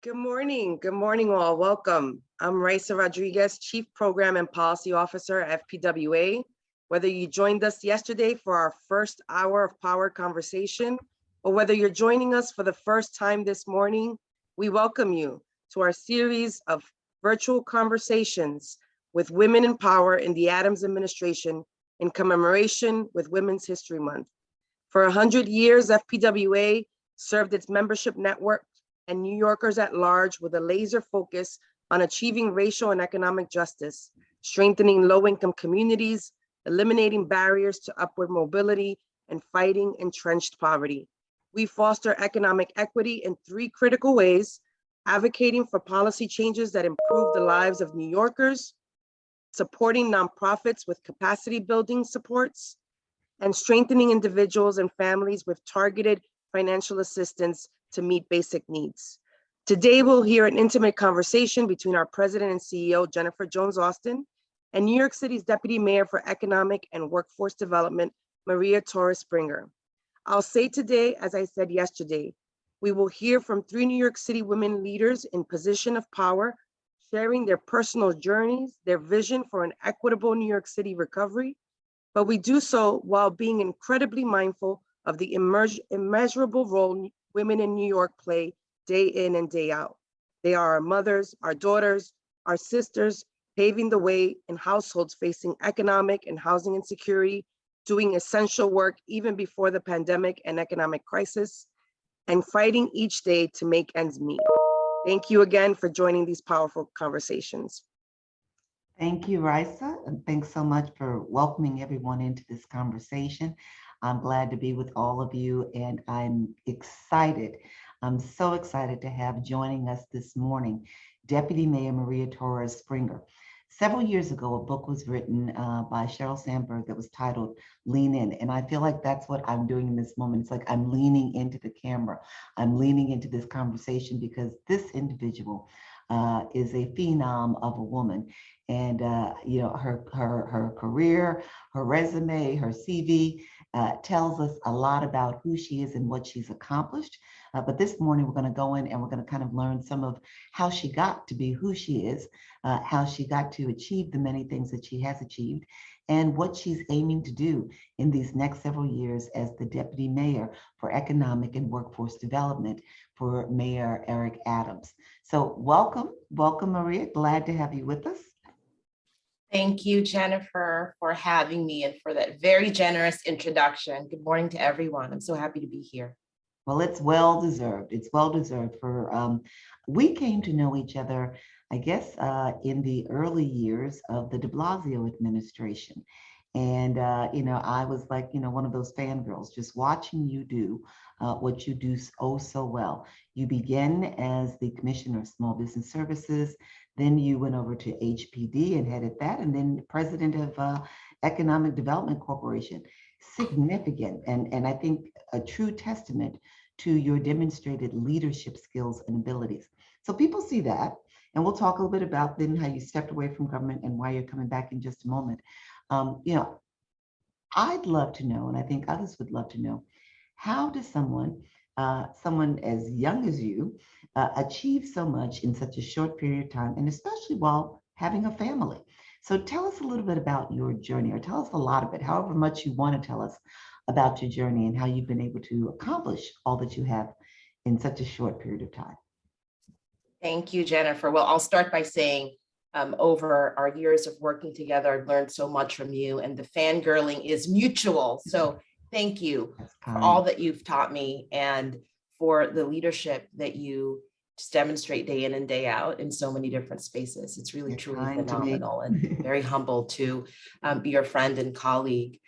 Good morning. Good morning, all. Welcome. I'm Raisa Rodriguez, Chief Program and Policy Officer at FPWA. Whether you joined us yesterday for our first hour of power conversation, or whether you're joining us for the first time this morning, we welcome you to our series of virtual conversations with women in power in the Adams administration in commemoration with Women's History Month. For 100 years, FPWA served its membership network and New Yorkers at large with a laser focus on achieving racial and economic justice, strengthening low-income communities, eliminating barriers to upward mobility, and fighting entrenched poverty. We foster economic equity in three critical ways: advocating for policy changes that improve the lives of New Yorkers, supporting nonprofits with capacity building supports, and strengthening individuals and families with targeted financial assistance to meet basic needs. Today, we'll hear an intimate conversation between our President and CEO, Jennifer Jones-Austin, and New York City's Deputy Mayor for Economic and Workforce Development, Maria Torres-Springer. I'll say today, as I said yesterday, we will hear from three New York City women leaders in position of power, sharing their personal journeys, their vision for an equitable New York City recovery, but we do so while being incredibly mindful of the immeasurable role women in New York play day in and day out. They are our mothers, our daughters, our sisters, paving the way in households facing economic and housing insecurity, doing essential work even before the pandemic and economic crisis, and fighting each day to make ends meet. Thank you again for joining these powerful conversations. Thank you, Raisa, and thanks so much for welcoming everyone into this conversation. I'm glad to be with all of you, and I'm excited. I'm so excited to have joining us this morning Deputy Mayor Maria Torres-Springer. Several years ago, a book was written by Sheryl Sandberg that was titled Lean In, and I feel like that's what I'm doing in this moment. It's like I'm leaning into the camera. I'm leaning into this conversation because this individual is a phenom of a woman. And her career, her resume, her CV tells us a lot about who she is and what she's accomplished. But this morning we're going to go in and we're going to kind of learn some of how she got to be who she is, how she got to achieve the many things that she has achieved, and what she's aiming to do in these next several years as the Deputy Mayor for Economic and Workforce Development for Mayor Eric Adams. So welcome Maria, glad to have you with us. Thank you, Jennifer, for having me and for that very generous introduction. Good morning to everyone. I'm so happy to be here. Well, it's well deserved. It's well deserved. We came to know each other, I guess, in the early years of the de Blasio administration. And, I was like, one of those fangirls, just watching you do what you do so well. You began as the Commissioner of Small Business Services, then you went over to HPD and headed that, and then President of Economic Development Corporation. Significant, and I think a true testament to your demonstrated leadership skills and abilities. So people see that, and we'll talk a little bit about then how you stepped away from government and why you're coming back in just a moment. I'd love to know, and I think others would love to know, how does someone as young as you achieve so much in such a short period of time, and especially while having a family? So tell us a little bit about your journey, or tell us a lot of it, however much you want to tell us about your journey and how you've been able to accomplish all that you have in such a short period of time. Thank you, Jennifer. Well, I'll start by saying over our years of working together, I've learned so much from you, and the fangirling is mutual. So thank you for all that you've taught me and for the leadership that you just demonstrate day in and day out in so many different spaces. It's really, truly phenomenal, and very humble to be your friend and colleague.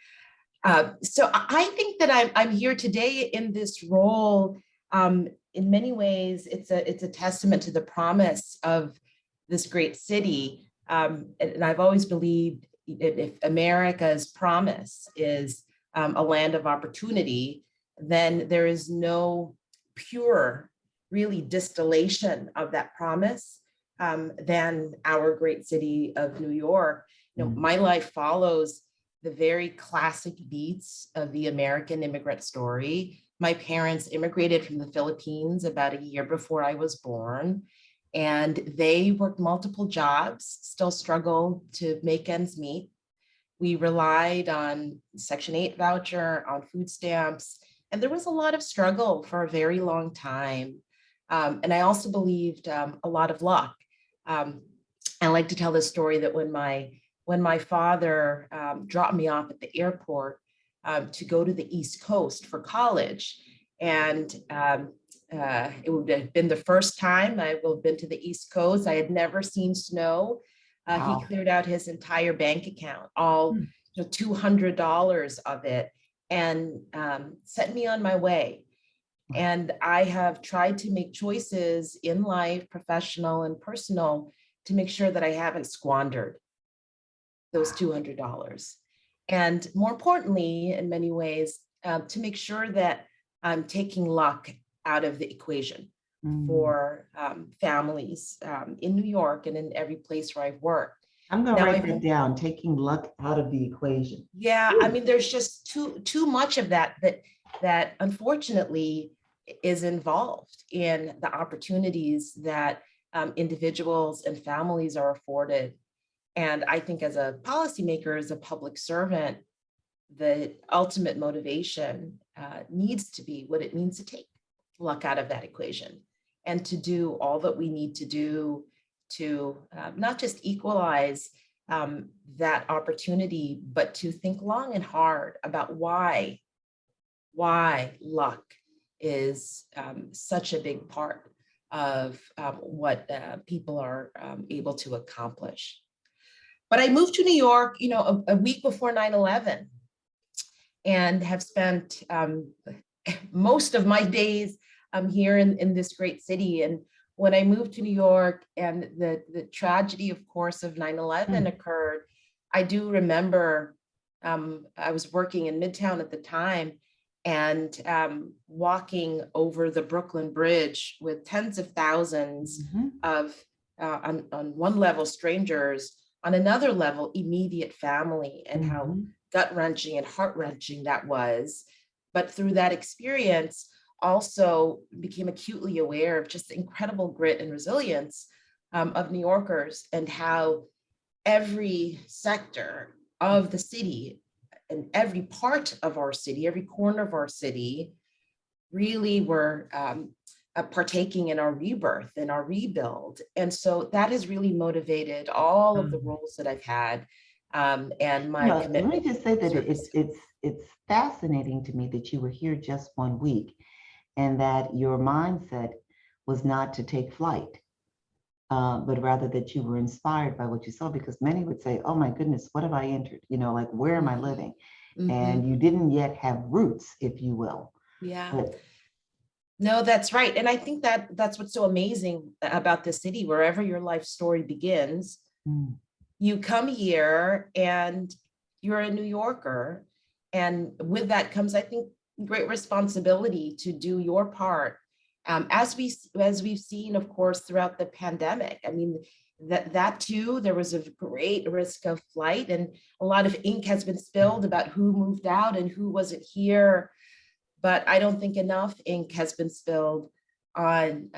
So I think that I'm here today in this role. In many ways, it's a testament to the promise of this great city. And I've always believed if America's promise is a land of opportunity, then there is no pure, really, distillation of that promise than our great city of New York. My life follows the very classic beats of the American immigrant story. My parents immigrated from the Philippines about a year before I was born, and they worked multiple jobs, still struggle to make ends meet. We relied on Section 8 voucher, on food stamps, and there was a lot of struggle for a very long time. And I also believed a lot of luck. I like to tell this story that when my father dropped me off at the airport to go to the East Coast for college, and it would have been the first time I will have been to the East Coast. I had never seen snow. Wow. He cleared out his entire bank account, all $200 of it, and set me on my way. And I have tried to make choices in life, professional and personal, to make sure that I haven't squandered those $200. And more importantly, in many ways, to make sure that I'm taking luck out of the equation for families in New York and in every place where I've worked. I'm going to write that down, taking luck out of the equation. Yeah, I mean, there's just too much of that unfortunately is involved in the opportunities that individuals and families are afforded. And I think as a policymaker, as a public servant, the ultimate motivation needs to be what it means to take luck out of that equation and to do all that we need to do to not just equalize that opportunity, but to think long and hard about why luck is such a big part of what people are able to accomplish. But I moved to New York, a week before 9/11, and have spent most of my days here in this great city. And when I moved to New York and the tragedy, of course, of 9/11 occurred, I do remember I was working in Midtown at the time, and walking over the Brooklyn Bridge with tens of thousands of, on one level, strangers, on another level, immediate family, and how gut-wrenching and heart-wrenching that was. But through that experience, also became acutely aware of just the incredible grit and resilience of New Yorkers, and how every sector of the city and every part of our city, every corner of our city, really were partaking in our rebirth and our rebuild. And so that has really motivated all of the roles that I've had and my commitment. Let me just say that it's fascinating to me that you were here just 1 week, and that your mindset was not to take flight, but rather that you were inspired by what you saw, because many would say, oh my goodness, what have I entered? Like, where am I living? And you didn't yet have roots, if you will. Yeah. No, that's right. And I think that's what's so amazing about this city. Wherever your life story begins, you come here and you're a New Yorker. And with that comes, I think, great responsibility to do your part. As we've seen, of course, throughout the pandemic. I mean, that too, there was a great risk of flight, and a lot of ink has been spilled about who moved out and who wasn't here. But I don't think enough ink has been spilled on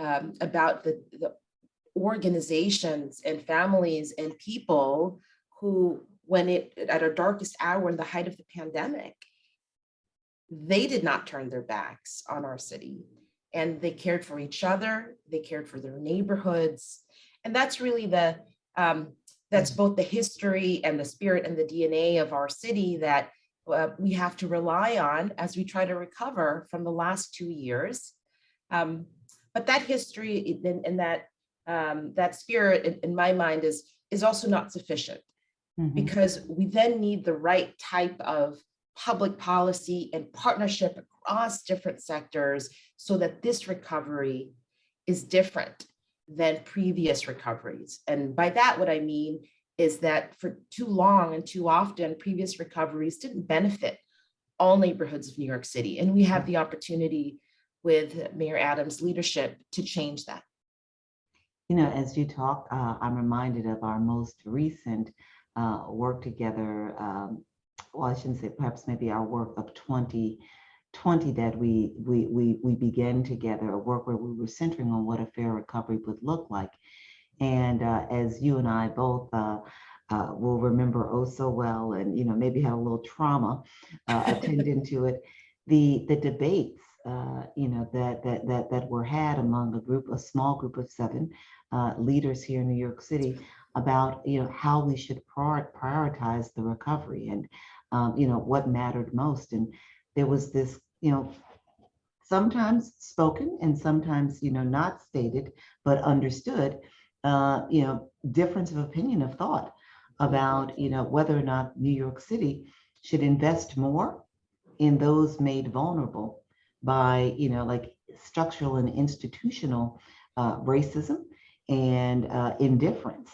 about the organizations and families and people who, at our darkest hour in the height of the pandemic, they did not turn their backs on our city, and they cared for each other, they cared for their neighborhoods. And that's really that's both the history and the spirit and the DNA of our city that we have to rely on as we try to recover from the last 2 years. But that history and that spirit, in my mind, is also not sufficient, because we then need the right type of public policy and partnership across different sectors so that this recovery is different than previous recoveries. And by that, what I mean is that for too long and too often, previous recoveries didn't benefit all neighborhoods of New York City. And we have the opportunity with Mayor Adams' leadership to change that. As you talk, I'm reminded of our most recent work together. Well, I shouldn't say perhaps maybe our work of 2020 20 that we began together, a work where we were centering on what a fair recovery would look like. And as you and I both will remember oh so well, and maybe had a little trauma attending to it, the debates that were had among a small group of 7 leaders here in New York City about how we should prioritize the recovery and what mattered most. And there was this sometimes spoken and sometimes not stated but understood difference of opinion, of thought about whether or not New York City should invest more in those made vulnerable by like structural and institutional racism and indifference,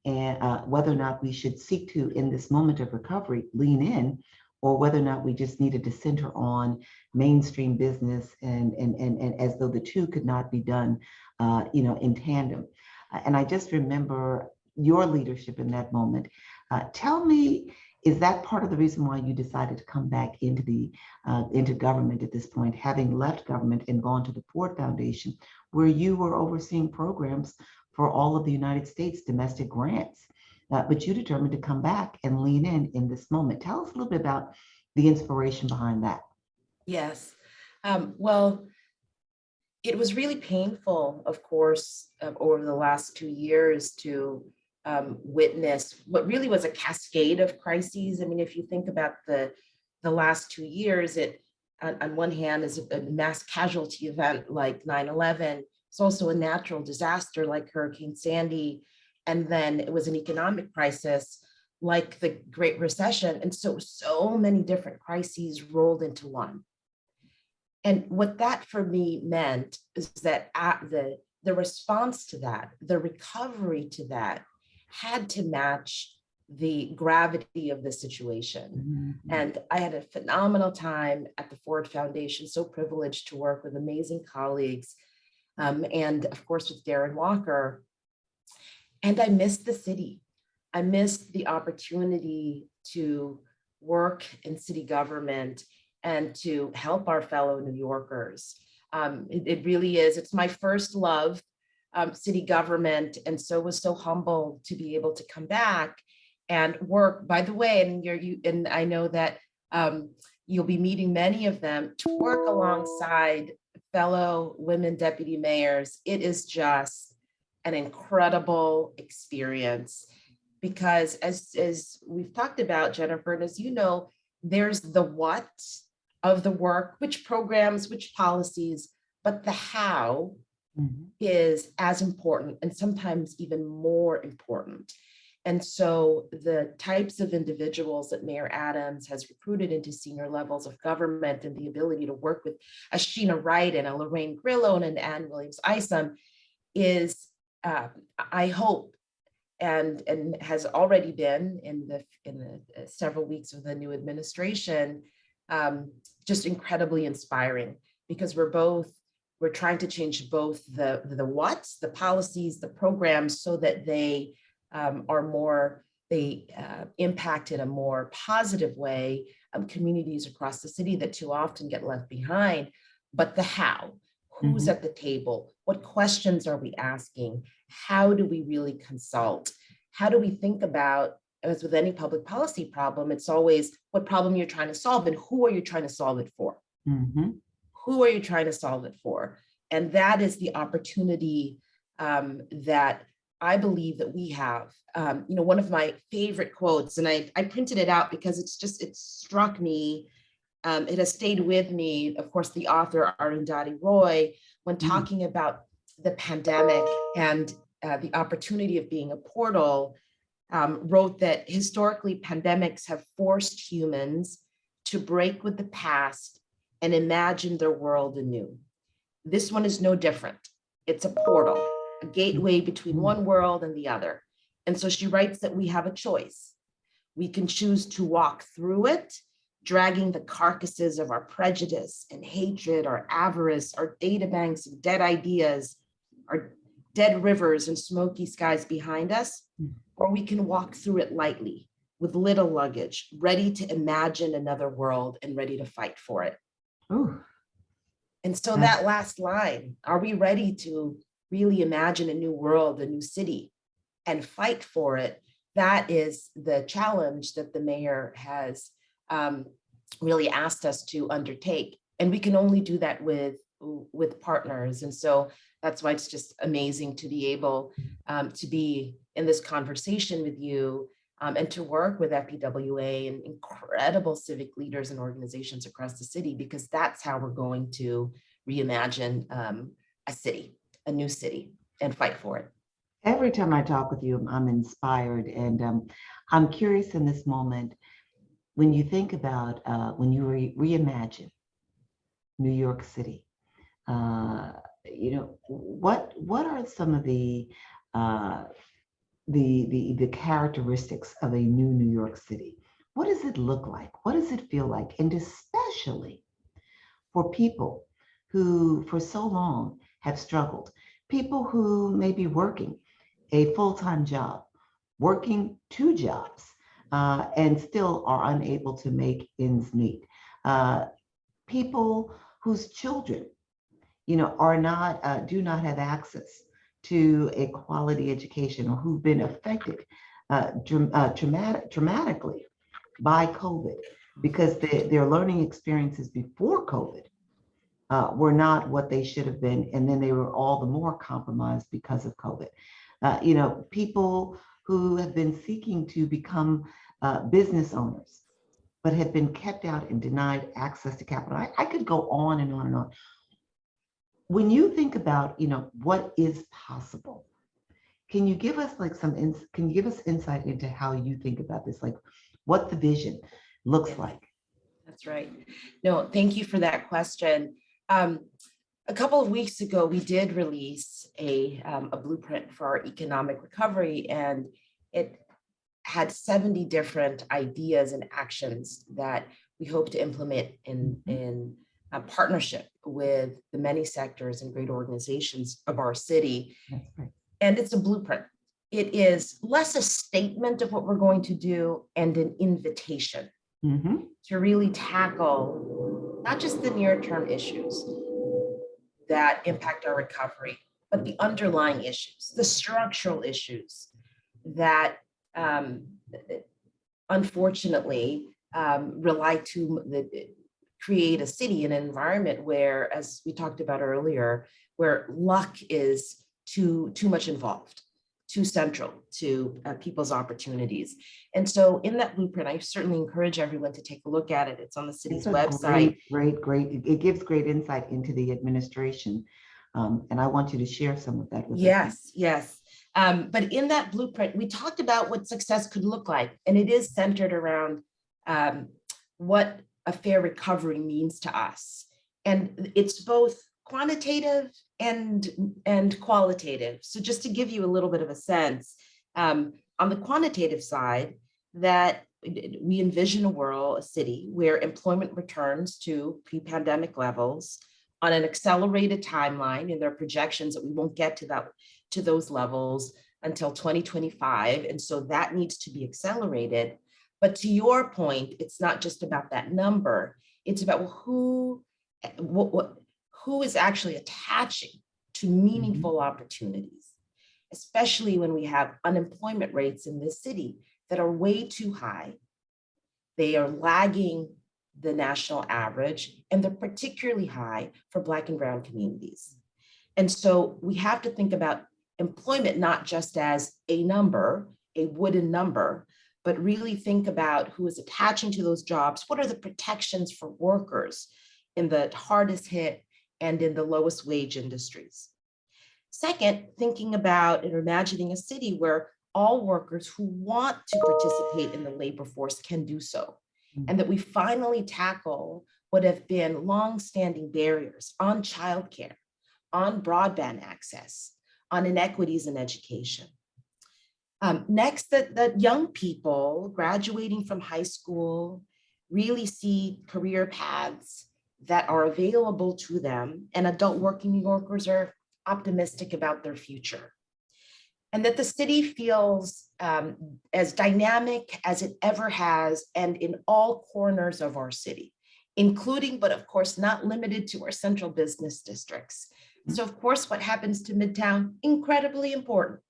and whether or not we should seek to, in this moment of recovery, lean in, or whether or not we just needed to center on mainstream business and as though the two could not be done in tandem. And I just remember your leadership in that moment. Tell me, is that part of the reason why you decided to come back into government at this point, having left government and gone to the Ford Foundation, where you were overseeing programs for all of the United States domestic grants, but you determined to come back and lean in this moment? Tell us a little bit about the inspiration behind that. Yes. Well, it was really painful, of course, over the last 2 years to witness what really was a cascade of crises. I mean, if you think about the last 2 years, it on one hand is a mass casualty event like 9/11. It's also a natural disaster like Hurricane Sandy. And then it was an economic crisis like the Great Recession. And so many different crises rolled into one. And what that for me meant is that the response to that, the recovery to that, had to match the gravity of the situation. Mm-hmm. And I had a phenomenal time at the Ford Foundation, so privileged to work with amazing colleagues, and of course with Darren Walker. And I missed the city. I missed the opportunity to work in city government and to help our fellow New Yorkers. It really is, it's my first love, city government, and so was so humbled to be able to come back and work, by the way, and I know that you'll be meeting many of them, to work alongside fellow women deputy mayors. It is just an incredible experience, because as we've talked about, Jennifer, and as you know, there's the what of the work, which programs, which policies, but the how is as important and sometimes even more important. And so the types of individuals that Mayor Adams has recruited into senior levels of government, and the ability to work with a Sheena Wright and a Lorraine Grillo and an Ann Williams-Isom is, I hope, and has already been in the several weeks of the new administration, just incredibly inspiring, because we're trying to change both the what's, the policies, the programs, so that they impact in a more positive way communities across the city that too often get left behind. But the how, who's at the table? What questions are we asking? How do we really consult? How do we think about, as with any public policy problem, it's always what problem you're trying to solve and who are you trying to solve it for? Who are you trying to solve it for? And that is the opportunity that I believe that we have. One of my favorite quotes, and I printed it out because it struck me. It has stayed with me. Of course, the author Arundhati Roy, when talking about the pandemic and the opportunity of being a portal, wrote that historically pandemics have forced humans to break with the past and imagine their world anew. This one is no different. It's a portal, a gateway between one world and the other. And so she writes that we have a choice. We can choose to walk through it, dragging the carcasses of our prejudice and hatred, our avarice, our databanks of dead ideas, our dead rivers and smoky skies behind us, or we can walk through it lightly with little luggage, ready to imagine another world and ready to fight for it. Ooh, And so that's that last line, are we ready to really imagine a new world, a new city, and fight for it? That is the challenge that the mayor has really asked us to undertake. And we can only do that with partners. And so that's why it's just amazing to be able to be in this conversation with you and to work with FPWA and incredible civic leaders and organizations across the city, because that's how we're going to reimagine a city, a new city, and fight for it. every time I talk with you, I'm inspired, and I'm curious in this moment when you think about when you reimagine New York City. What are some of uh, the characteristics of a new York City? What does it look like? What does it feel like? And especially for people who for so long have struggled, people who may be working a full-time job, working two jobs, and still are unable to make ends meet. Uh, People whose children, are not, do not have access to a quality education, or who've been affected dramatically by COVID, because their learning experiences before COVID were not what they should have been, and then they were all the more compromised because of COVID. People who have been seeking to become business owners, but have been kept out and denied access to capital. I could go on and on and on. When you think about, what is possible, can you give us like can you give us insight into how you think about this, like what the vision looks Yeah. like? That's right. No, thank you for that question. A couple of weeks ago, we did release a blueprint for our economic recovery, and it had 70 different ideas and actions that we hope to implement in a partnership with the many sectors and great organizations of our city. That's right. And it's a blueprint. It is less a statement of what we're going to do and an invitation to really tackle not just the near-term issues that impact our recovery, but the underlying issues, the structural issues that unfortunately rely to create a city, an environment where, as we talked about earlier, where luck is too much involved, too central to people's opportunities. And so in that blueprint, I certainly encourage everyone to take a look at it. It's on the city's website. Great. It gives great insight into the administration. And I want you to share some of that with us. Yes. But in that blueprint, we talked about what success could look like. And it is centered around what a fair recovery means to us. And it's both quantitative and qualitative. So just to give you a little bit of a sense, on the quantitative side, that we envision a city where employment returns to pre-pandemic levels on an accelerated timeline. In their projections that we won't get to those levels until 2025. And so that needs to be accelerated. But to your point, it's not just about that number. It's about who is actually attaching to meaningful opportunities, especially when we have unemployment rates in this city that are way too high. They are lagging the national average, and they're particularly high for Black and Brown communities. And so we have to think about employment not just as a number, a wooden number, but really think about who is attaching to those jobs. What are the protections for workers in the hardest hit and in the lowest wage industries? Second, thinking about and imagining a city where all workers who want to participate in the labor force can do so, and that we finally tackle what have been longstanding barriers on childcare, on broadband access, on inequities in education. Next, that young people graduating from high school really see career paths that are available to them, and adult working New Yorkers are optimistic about their future. And that the city feels as dynamic as it ever has, and in all corners of our city, including, but of course, not limited to our central business districts. So of course, what happens to Midtown, incredibly important,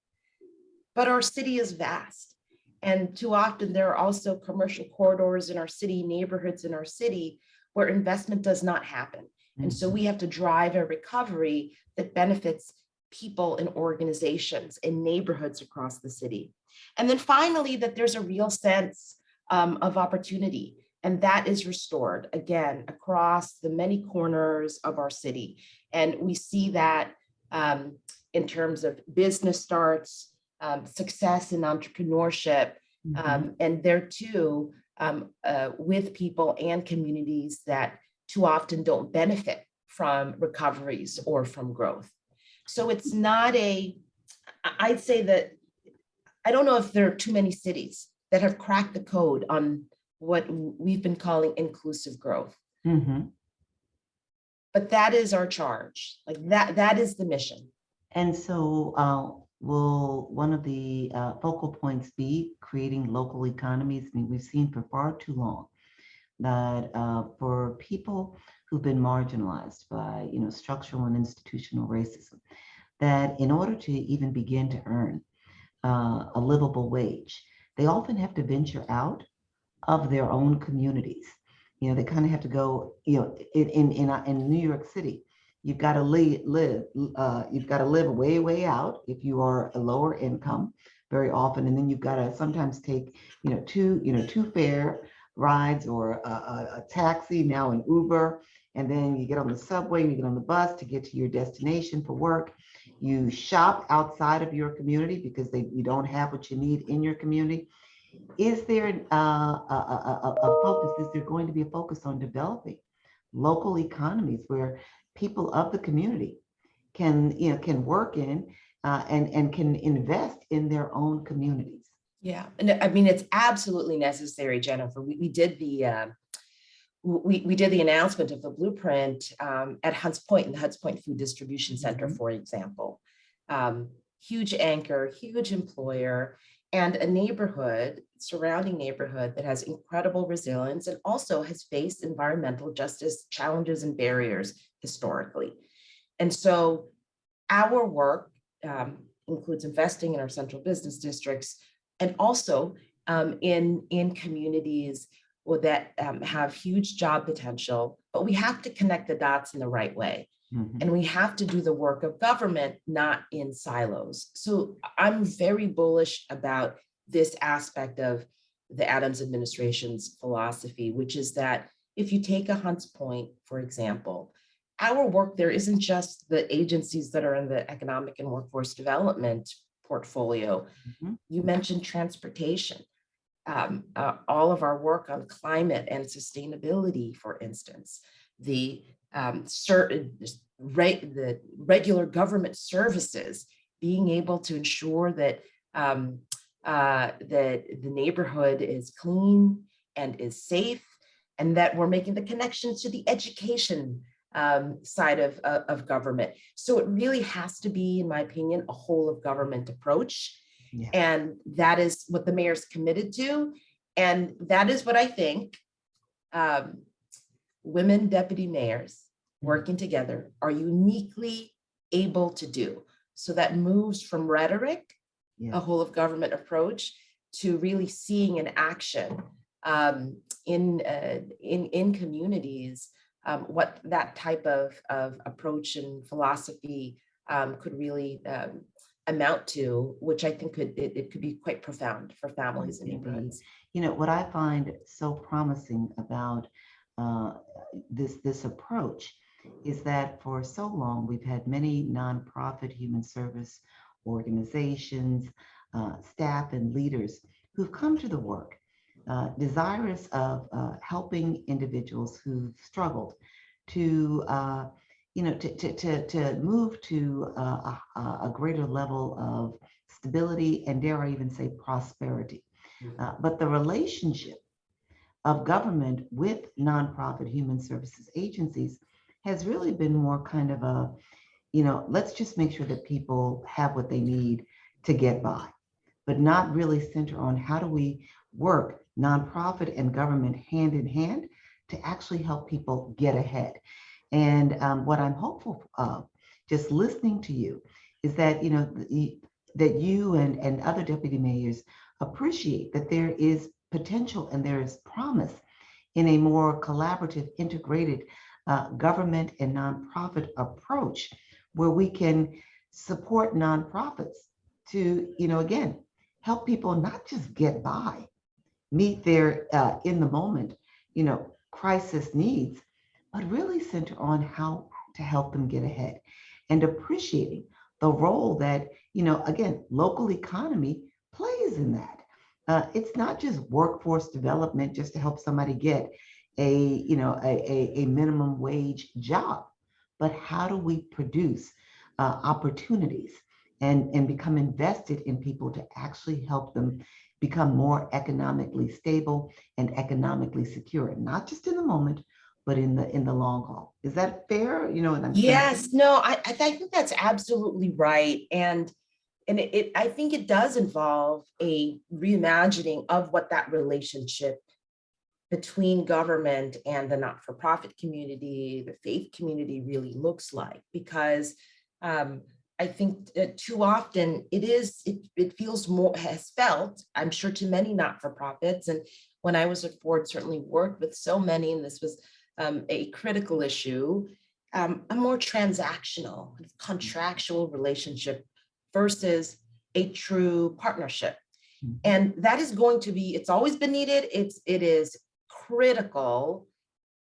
but our city is vast. And too often there are also commercial corridors in our city, neighborhoods in our city where investment does not happen. And so we have to drive a recovery that benefits people and organizations and neighborhoods across the city. And then finally, that there's a real sense of opportunity. And that is restored, again, across the many corners of our city. And we see that in terms of business starts, success in entrepreneurship, and there too, with people and communities that too often don't benefit from recoveries or from growth. So it's not I'd say that, I don't know if there are too many cities that have cracked the code on what we've been calling inclusive growth. But that is our charge, like that is the mission. And so will one of the focal points be creating local economies? I mean, we've seen for far too long that for people who've been marginalized by, structural and institutional racism, that in order to even begin to earn a livable wage, they often have to venture out of their own communities. They kind of have to go, in New York City, you've got to live way out if you are a lower income very often. And then you've got to sometimes take, two fare rides or a taxi, now an Uber. And then you get on the subway, you get on the bus to get to your destination for work. You shop outside of your community because you don't have what you need in your community. Is there a focus? Is there going to be a focus on developing local economies where people of the community can work in and can invest in their own communities? Yeah, and I mean, it's absolutely necessary, Jennifer. We did the we did the announcement of the blueprint at Hunts Point, in the Hunts Point Food Distribution Center, for example. Huge anchor, huge employer, and a neighborhood, surrounding neighborhood that has incredible resilience and also has faced environmental justice challenges and barriers historically. And so our work includes investing in our central business districts and also in communities that have huge job potential, but we have to connect the dots in the right way. And we have to do the work of government, not in silos. So I'm very bullish about this aspect of the Adams administration's philosophy, which is that if you take a Hunts Point, for example, our work there isn't just the agencies that are in the economic and workforce development portfolio. You mentioned transportation. All of our work on climate and sustainability, for instance, the regular government services, being able to ensure that that the neighborhood is clean and is safe, and that we're making the connections to the education side of government. So it really has to be, in my opinion, a whole of government approach. Yeah. And that is what the mayor's committed to. And that is what I think women deputy mayors working together are uniquely able to do. So that moves from rhetoric, a whole of government approach, to really seeing in action in communities what that type of approach and philosophy could really amount to, which I think it could be quite profound for families and neighborhoods. What I find so promising about this approach is that for so long we've had many nonprofit human service organizations, staff and leaders who've come to the work desirous of helping individuals who've struggled to to move to a greater level of stability and, dare I even say, prosperity. But the relationship of government with nonprofit human services agencies has really been more kind of a, let's just make sure that people have what they need to get by, but not really center on how do we work nonprofit and government hand in hand to actually help people get ahead. And what I'm hopeful of, just listening to you, is that that you and other deputy mayors appreciate that there is potential and there is promise in a more collaborative, integrated government and nonprofit approach, where we can support nonprofits to, again, help people not just get by, meet their in the moment, crisis needs, but really center on how to help them get ahead and appreciating the role that, again, local economy plays in that. It's not just workforce development just to help somebody get a minimum wage job, but how do we produce opportunities and become invested in people to actually help them become more economically stable and economically secure, not just in the moment, but in the long haul. Is that fair? And I'm Yes, no, I think that's absolutely right. And I think it does involve a reimagining of what that relationship between government and the not-for-profit community, the faith community really looks like, because I think too often it feels more, has felt, I'm sure, to many not-for-profits. And when I was at Ford, certainly worked with so many, and this was a critical issue, a more transactional, contractual relationship versus a true partnership. And that is going to be, it's always been needed. It is critical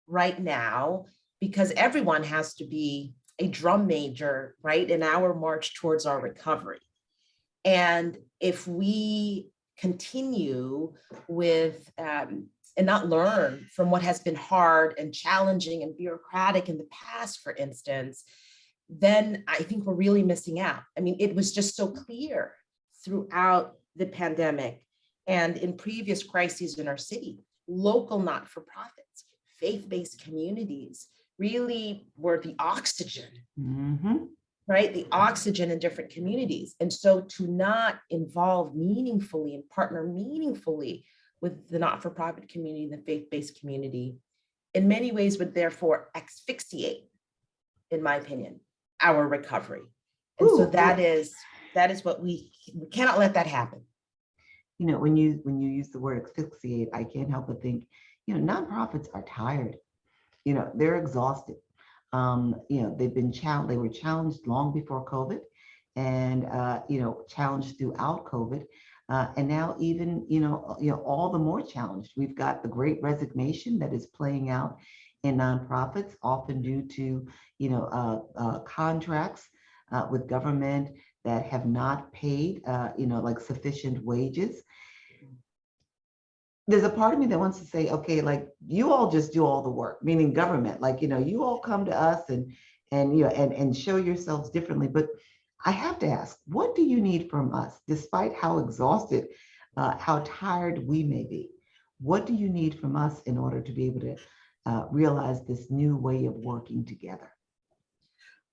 right now, because everyone has to be a drum major, right, in our march towards our recovery. And if we continue with and not learn from what has been hard and challenging and bureaucratic in the past, for instance, then I think we're really missing out. I mean, it was just so clear throughout the pandemic and in previous crises in our city, local not-for-profits, faith-based communities really were the oxygen, right? The oxygen in different communities. And so to not involve meaningfully and partner meaningfully with the not-for-profit community, the faith-based community, in many ways would therefore asphyxiate, in my opinion, our recovery. And so that is what we cannot let that happen. When you use the word asphyxiate, I can't help but think, nonprofits are tired. They're exhausted. They've been challenged. They were challenged long before COVID, and challenged throughout COVID, and now even all the more challenged. We've got the Great Resignation that is playing out in nonprofits, often due to contracts with government that have not paid like sufficient wages. There's a part of me that wants to say, okay, like, you all just do all the work, meaning government, like, you all come to us and show yourselves differently. But I have to ask, what do you need from us, despite how exhausted, how tired we may be? What do you need from us in order to be able to realize this new way of working together?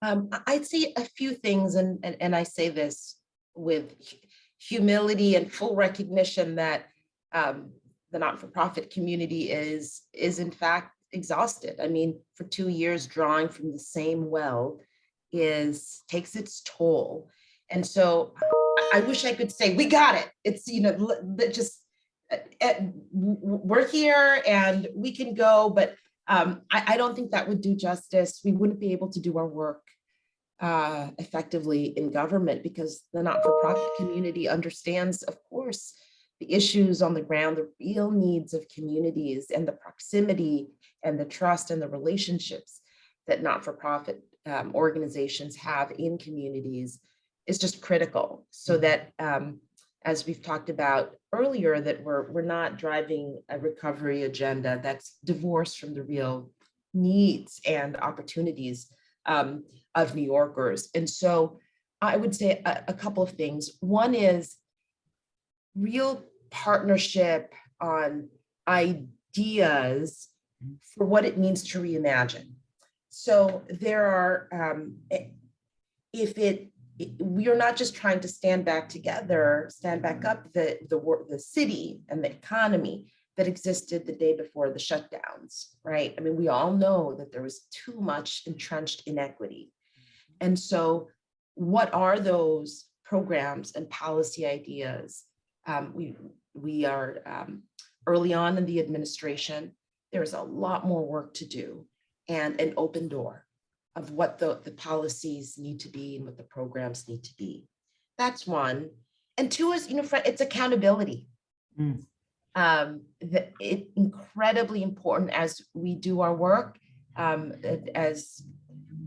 I'd say a few things, and I say this with humility and full recognition that the not-for-profit community is in fact exhausted. I mean, for 2 years drawing from the same well takes its toll. And so I wish I could say, we got it. It's, just we're here and we can go, but I don't think that would do justice. We wouldn't be able to do our work effectively in government, because the not-for-profit community understands, of course, the issues on the ground, the real needs of communities, and the proximity and the trust and the relationships that not-for-profit organizations have in communities is just critical, so that as we've talked about earlier, that we're not driving a recovery agenda that's divorced from the real needs and opportunities of New Yorkers. And so I would say a couple of things. One is real partnership on ideas for what it means to reimagine. So there are, we are not just trying to stand back up the city and the economy, that existed the day before the shutdowns, right? I mean, we all know that there was too much entrenched inequity. And so what are those programs and policy ideas? We are early on in the administration. There's a lot more work to do and an open door of what the policies need to be and what the programs need to be. That's one. And two is, it's accountability. It's incredibly important as we do our work, as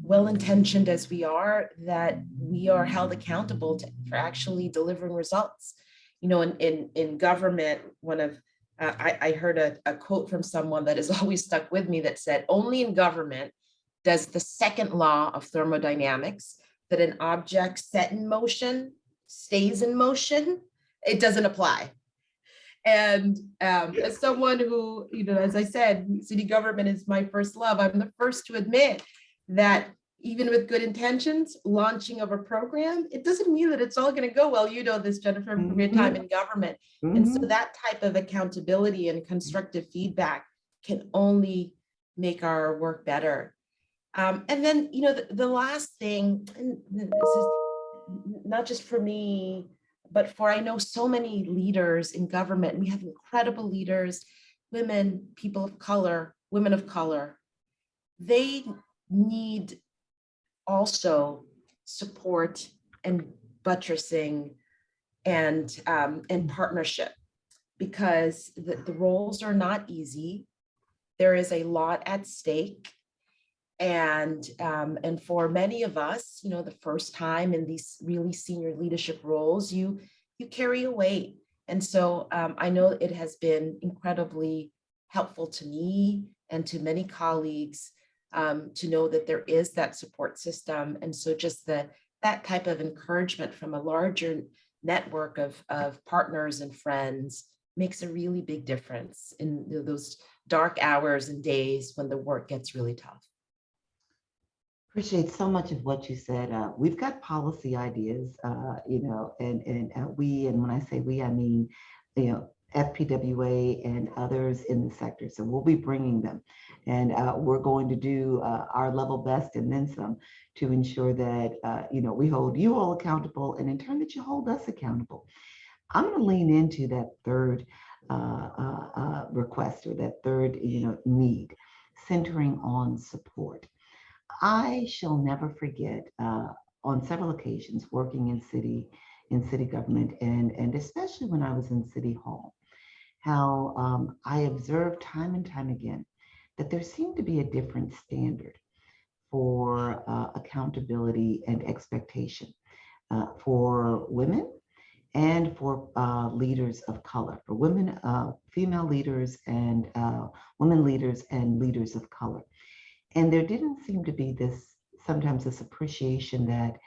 well-intentioned as we are, that we are held accountable for actually delivering results. In government, I heard a quote from someone that has always stuck with me that said, only in government does the second law of thermodynamics, that an object set in motion stays in motion, it doesn't apply. And as someone who, as I said, city government is my first love, I'm the first to admit that even with good intentions, launching of a program, it doesn't mean that it's all going to go well. You know this, Jennifer, from your time in government. And so that type of accountability and constructive feedback can only make our work better. And then, the last thing, and this is not just for me, but for, I know so many leaders in government, we have incredible leaders, women, people of color, women of color. They need also support and buttressing and partnership, because the roles are not easy. There is a lot at stake. And for many of us, the first time in these really senior leadership roles, you carry a weight. And so I know it has been incredibly helpful to me and to many colleagues to know that there is that support system. And so just that type of encouragement from a larger network of partners and friends makes a really big difference in those dark hours and days when the work gets really tough. Appreciate so much of what you said. We've got policy ideas, and when I say we, I mean, FPWA and others in the sector. So we'll be bringing them, and we're going to do our level best and then some to ensure that, we hold you all accountable, and in turn that you hold us accountable. I'm going to lean into that third request, or that third, need, centering on support. I shall never forget on several occasions working in city government, and especially when I was in City Hall, how I observed time and time again that there seemed to be a different standard for accountability and expectation for women and for leaders of color, for women, female leaders, and women leaders and leaders of color. And there didn't seem to be sometimes this appreciation that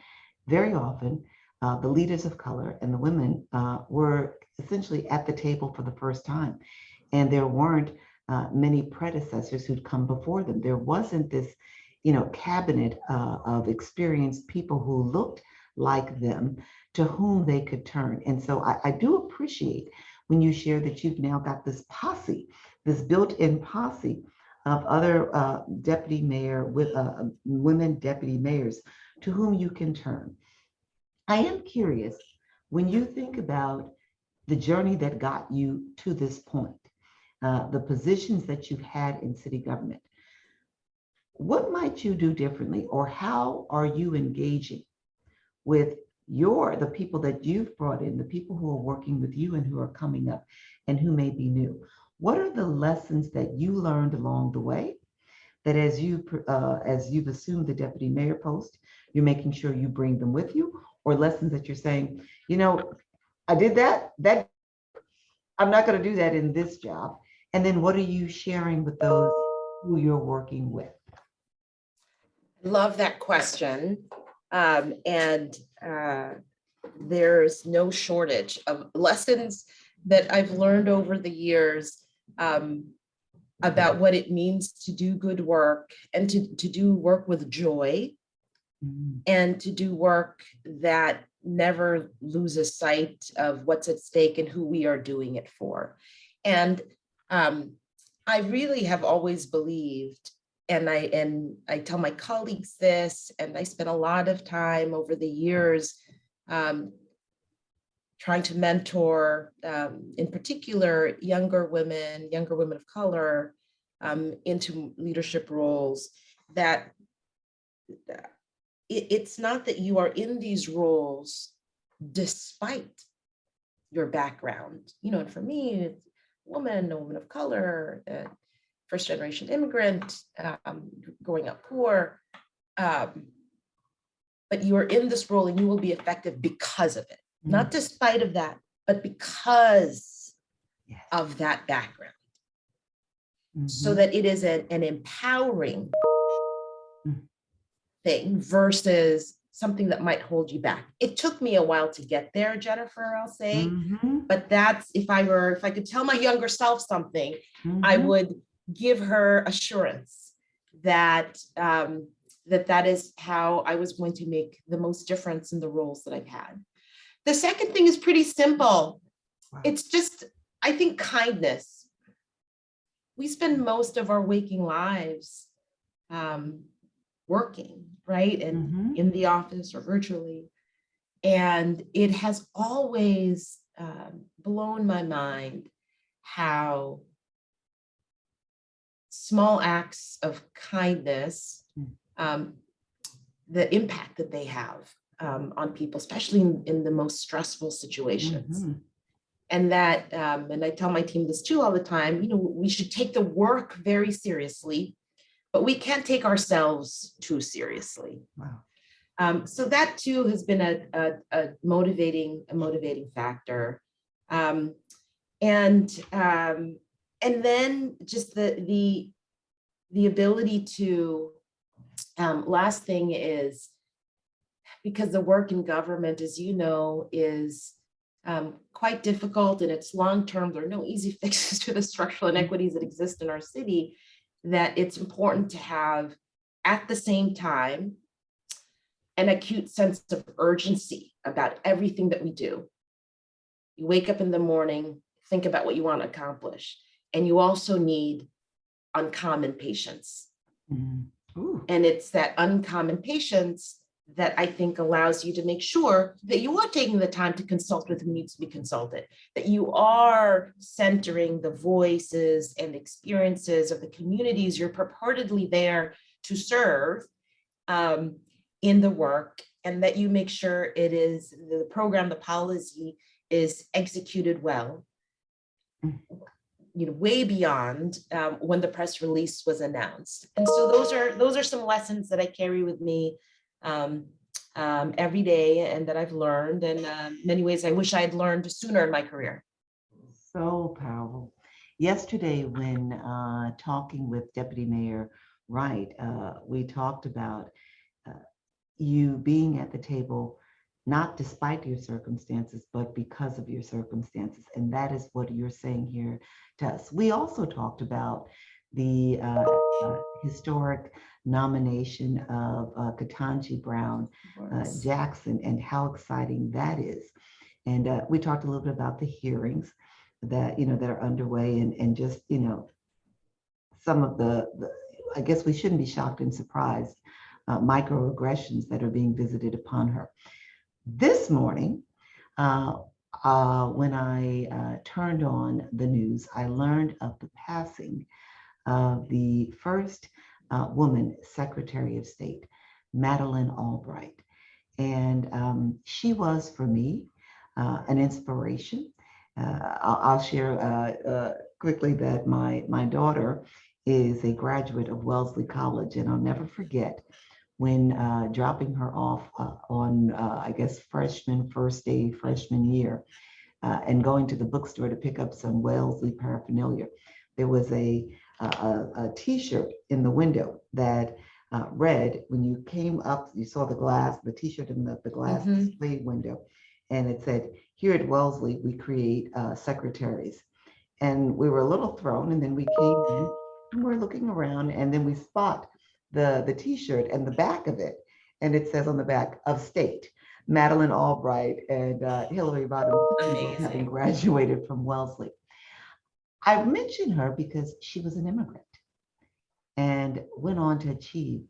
very often the leaders of color and the women were essentially at the table for the first time. And there weren't many predecessors who'd come before them. There wasn't this, cabinet of experienced people who looked like them to whom they could turn. And so I do appreciate when you share that you've now got this posse, this built-in posse of other deputy mayor with women deputy mayors to whom you can turn. I am curious, when you think about the journey that got you to this point, the positions that you've had in city government, what might you do differently, or how are you engaging with the people that you've brought in, the people who are working with you and who are coming up and who may be new? What are the lessons that you learned along the way that as you've assumed the deputy mayor post, you're making sure you bring them with you, or lessons that you're saying, I did that I'm not going to do that in this job? And then what are you sharing with those who you're working with? Love that question. There's no shortage of lessons that I've learned over the years about what it means to do good work, and to do work with joy, and to do work that never loses sight of what's at stake and who we are doing it for. And I really have always believed, and I tell my colleagues this, and I spent a lot of time over the years trying to mentor, in particular, younger women of color, into leadership roles, that it's not that you are in these roles despite your background. You know, and for me, it's a woman of color, first generation immigrant, growing up poor. But you are in this role and you will be effective because of it. Not despite of that, but because of that background. So that it is an empowering thing versus something that might hold you back. It took me a while to get there, Jennifer, I'll say, but that's, if I could tell my younger self something, I would give her assurance that that is how I was going to make the most difference in the roles that I've had. The second thing is pretty simple. Wow. It's just, I think, kindness. We spend most of our waking lives working, right? And in the office or virtually. And it has always blown my mind how small acts of kindness, the impact that they have on people, especially in the most stressful situations. And that, and I tell my team this too all the time, you know, we should take the work very seriously, but we can't take ourselves too seriously. Wow. So that too has been a motivating factor. And then just the ability to, last thing is, because the work in government, as you know, is quite difficult and it's long-term. There are no easy fixes to the structural inequities that exist in our city, that it's important to have, at the same time, an acute sense of urgency about everything that we do. You wake up in the morning, think about what you want to accomplish, and you also need uncommon patience. And it's that uncommon patience that I think allows you to make sure that you are taking the time to consult with who needs to be consulted, that you are centering the voices and experiences of the communities you're purportedly there to serve in the work, and that you make sure it is the program, the policy is executed well, you know, way beyond when the press release was announced. And so those are some lessons that I carry with me every day, and that I've learned, and many ways I wish I had learned sooner in my career. So powerful. Yesterday, when talking with Deputy Mayor Wright, we talked about you being at the table, not despite your circumstances, but because of your circumstances. And that is what you're saying here to us. We also talked about the historic nomination of Ketanji Brown Jackson, and how exciting that is. And we talked a little bit about the hearings that, you know, that are underway, and just, you know, some of the I guess we shouldn't be shocked and surprised microaggressions that are being visited upon her. This morning, when I turned on the news, I learned of the passing of the first woman Secretary of State, Madeleine Albright. And she was, for me, an inspiration. I'll share quickly that my daughter is a graduate of Wellesley College, and I'll never forget when dropping her off on, I guess, first day, freshman year, and going to the bookstore to pick up some Wellesley paraphernalia. There was a T-shirt in the window that read, when you came up, you saw the T-shirt in the glass display window, and it said, "Here at Wellesley, we create secretaries." And we were a little thrown, and then we came in, and we're looking around, and then we spot the T-shirt and the back of it, and it says on the back, "Of State, Madeleine Albright and Hillary Rodham, having graduated from Wellesley." I mentioned her because she was an immigrant and went on to achieve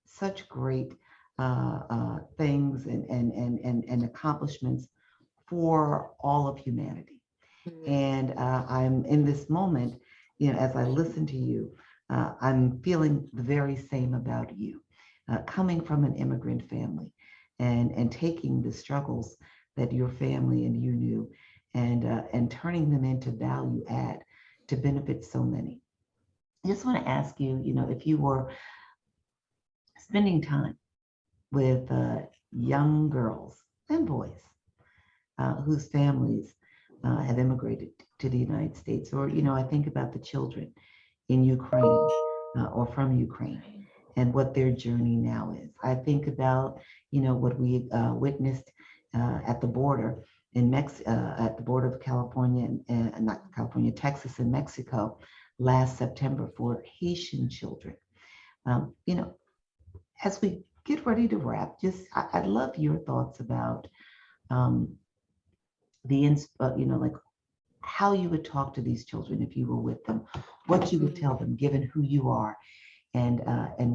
such great things and accomplishments for all of humanity. And I'm in this moment, as I listen to you, I'm feeling the very same about you, coming from an immigrant family and taking the struggles that your family and you knew and turning them into value add to benefit so many. I just want to ask you, if you were spending time with young girls and boys whose families have immigrated to the United States, or, I think about the children in Ukraine or from Ukraine and what their journey now is. I think about, what we witnessed at the border at the border of California and not California, Texas and Mexico last September for Haitian children. As we get ready to wrap, I'd love your thoughts about like how you would talk to these children if you were with them, what you would tell them, given who you are and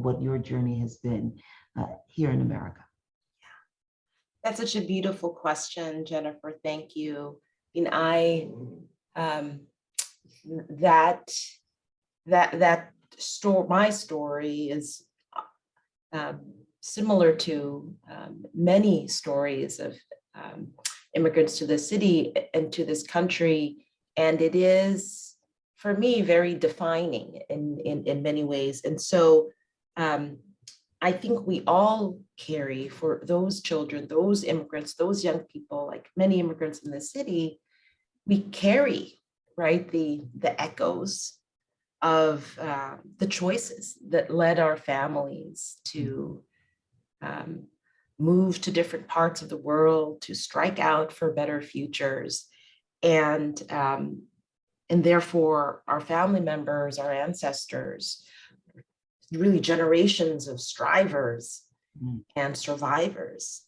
what your journey has been here in America. That's such a beautiful question, Jennifer. Thank you. I my story is similar to many stories of immigrants to the city and to this country. And it is, for me, very defining in many ways. And so I think we all carry for those children, those immigrants, those young people, like many immigrants in the city, we carry, right, the echoes of the choices that led our families to move to different parts of the world, to strike out for better futures. And therefore, our family members, our ancestors, really generations of strivers and survivors.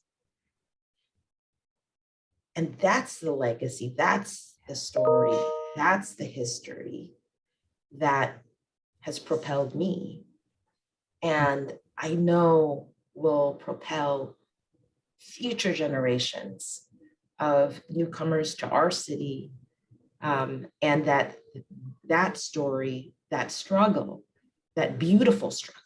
And that's the legacy, that's the story, that's the history that has propelled me. And I know will propel future generations of newcomers to our city. And that story, that struggle, that beautiful struggle,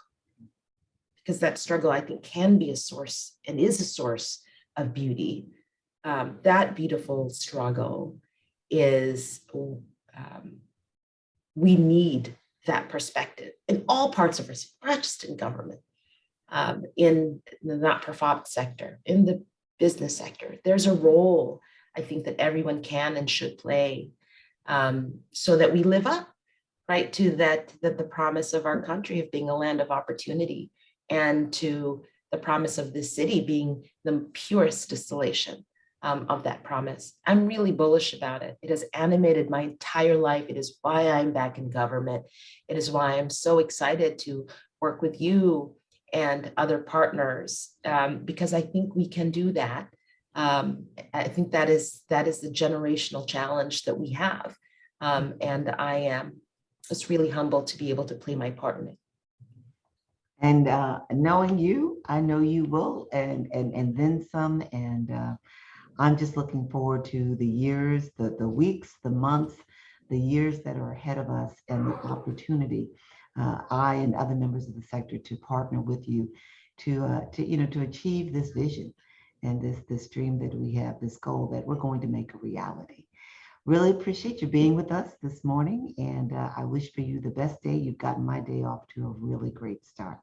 because that struggle, I think, can be a source and is a source of beauty. That beautiful struggle is, we need that perspective in all parts of our city, not just in government, in the not-for-profit sector, in the business sector. There's a role, I think, that everyone can and should play so that we live up, right, to that the promise of our country of being a land of opportunity, and to the promise of this city being the purest distillation of that promise. I'm really bullish about it. It has animated my entire life. It is why I'm back in government. It is why I'm so excited to work with you and other partners, because I think we can do that. I think that is the generational challenge that we have. And I am just really humbled to be able to play my part in it. And knowing you, I know you will, and then some. And I'm just looking forward to the years, the weeks, the months, the years that are ahead of us, and the opportunity, I and other members of the sector, to partner with you to achieve this vision and this dream that we have, this goal that we're going to make a reality. Really appreciate you being with us this morning, and I wish for you the best day. You've gotten my day off to a really great start.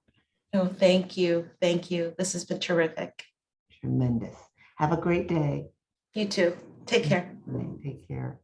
Oh, thank you. Thank you. This has been terrific. Tremendous. Have a great day. You too. Take care. Take care.